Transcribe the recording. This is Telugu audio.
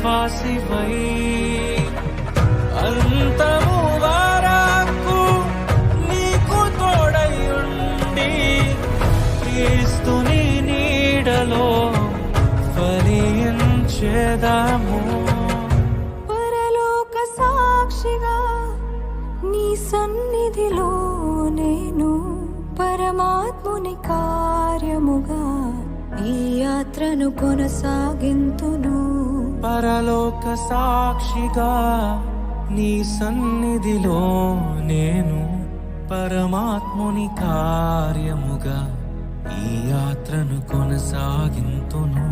వాసివై అంతము వరకు నీకు తోడయుండి క్రీస్తుని నీడలో ఫలించెదము. పరలోక సాక్షిగా నీ సన్నిధిలో నేను పరమాత్ముని కార్యముగా ఈ యాత్రను కొనసాగింతును. పరలోక సాక్షిగా నీ సన్నిధిలో నేను పరమాత్ముని కార్యముగా ఈ యాత్రను కొనసాగింతును.